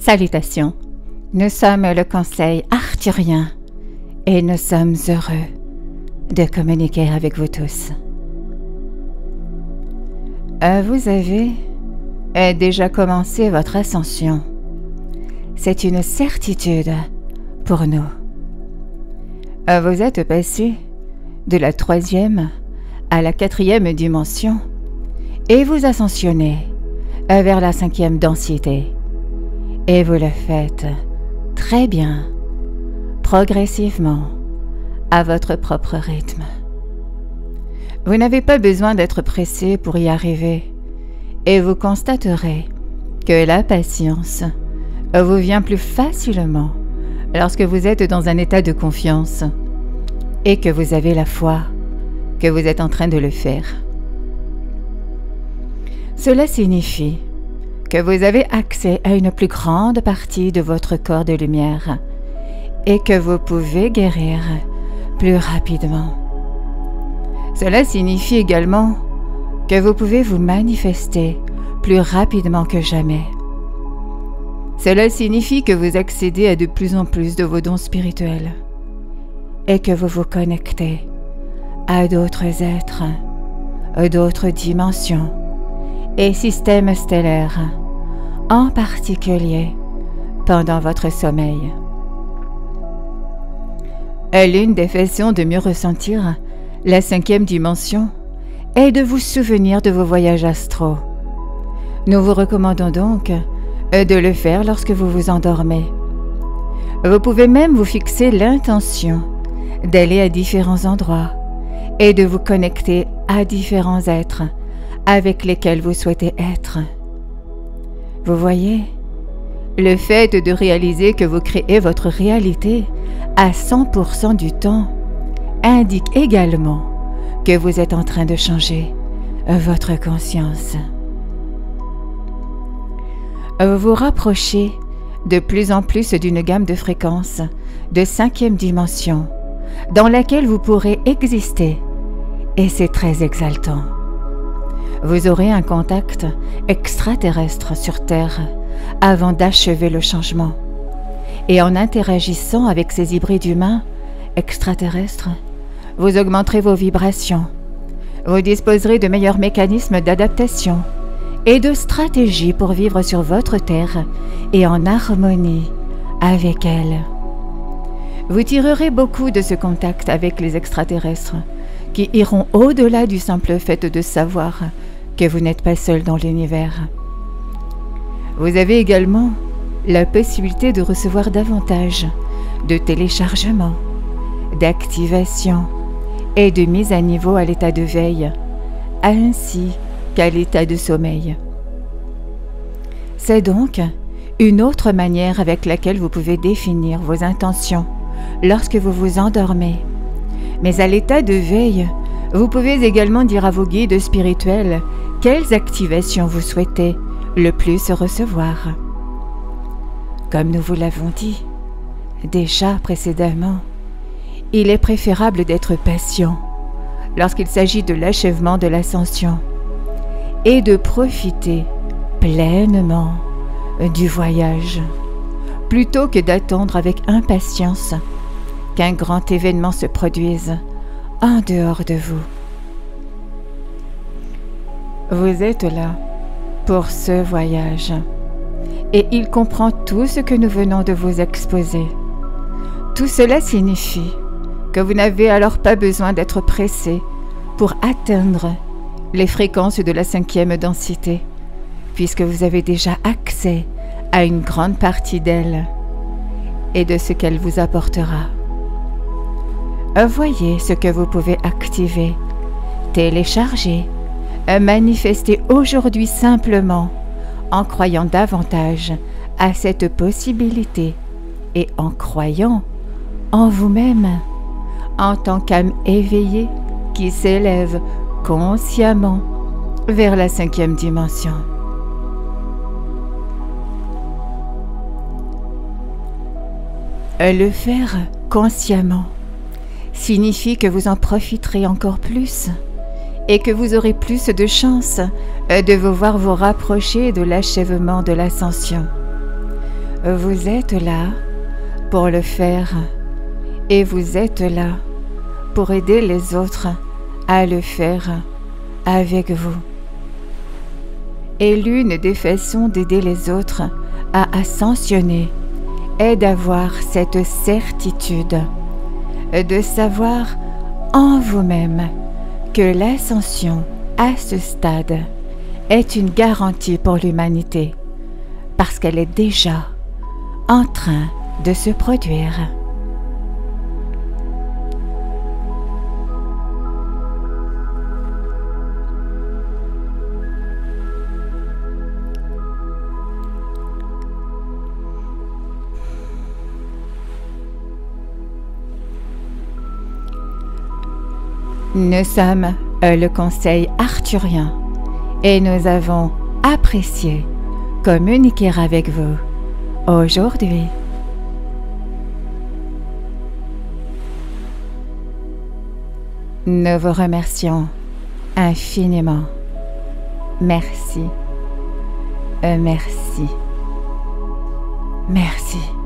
Salutations, nous sommes le Conseil arthurien et nous sommes heureux de communiquer avec vous tous. Vous avez déjà commencé votre ascension. C'est une certitude pour nous. Vous êtes passé de la 3e à la 4e dimension et vous ascensionnez vers la 5e densité. Et vous le faites très bien, progressivement, à votre propre rythme. Vous n'avez pas besoin d'être pressé pour y arriver, et vous constaterez que la patience vous vient plus facilement lorsque vous êtes dans un état de confiance et que vous avez la foi que vous êtes en train de le faire. Cela signifie que vous avez accès à une plus grande partie de votre corps de lumière et que vous pouvez guérir plus rapidement. Cela signifie également que vous pouvez vous manifester plus rapidement que jamais. Cela signifie que vous accédez à de plus en plus de vos dons spirituels et que vous vous connectez à d'autres êtres, d'autres dimensions et systèmes stellaires, en particulier pendant votre sommeil. L'une des façons de mieux ressentir la 5e dimension est de vous souvenir de vos voyages astraux. Nous vous recommandons donc de le faire lorsque vous vous endormez. Vous pouvez même vous fixer l'intention d'aller à différents endroits et de vous connecter à différents êtres avec lesquels vous souhaitez être. Vous voyez, le fait de réaliser que vous créez votre réalité à 100% du temps indique également que vous êtes en train de changer votre conscience. Vous vous rapprochez de plus en plus d'une gamme de fréquences de 5e dimension dans laquelle vous pourrez exister et c'est très exaltant. Vous aurez un contact extraterrestre sur Terre avant d'achever le changement. Et en interagissant avec ces hybrides humains extraterrestres, vous augmenterez vos vibrations. Vous disposerez de meilleurs mécanismes d'adaptation et de stratégies pour vivre sur votre Terre et en harmonie avec elle. Vous tirerez beaucoup de ce contact avec les extraterrestres qui iront au-delà du simple fait de savoir que vous n'êtes pas seul dans l'univers. Vous avez également la possibilité de recevoir davantage de téléchargements, d'activation et de mise à niveau à l'état de veille, ainsi qu'à l'état de sommeil. C'est donc une autre manière avec laquelle vous pouvez définir vos intentions lorsque vous vous endormez. Mais à l'état de veille, vous pouvez également dire à vos guides spirituels quelles activations vous souhaitez le plus recevoir. Comme nous vous l'avons dit déjà précédemment, il est préférable d'être patient lorsqu'il s'agit de l'achèvement de l'ascension et de profiter pleinement du voyage, plutôt que d'attendre avec impatience qu'un grand événement se produise en dehors de vous. Vous êtes là pour ce voyage et il comprend tout ce que nous venons de vous exposer. Tout cela signifie que vous n'avez alors pas besoin d'être pressé pour atteindre les fréquences de la 5e densité, puisque vous avez déjà accès à une grande partie d'elle et de ce qu'elle vous apportera. Voyez ce que vous pouvez activer, télécharger, manifester aujourd'hui simplement en croyant davantage à cette possibilité et en croyant en vous-même en tant qu'âme éveillée qui s'élève consciemment vers la 5e dimension. Le faire consciemment signifie que vous en profiterez encore plus et que vous aurez plus de chances de vous voir vous rapprocher de l'achèvement de l'ascension. Vous êtes là pour le faire et vous êtes là pour aider les autres à le faire avec vous. Et l'une des façons d'aider les autres à ascensionner est d'avoir cette certitude, de savoir en vous-même que l'ascension à ce stade est une garantie pour l'humanité, parce qu'elle est déjà en train de se produire. Nous sommes le Conseil arthurien et nous avons apprécié communiquer avec vous aujourd'hui. Nous vous remercions infiniment. Merci. Merci. Merci.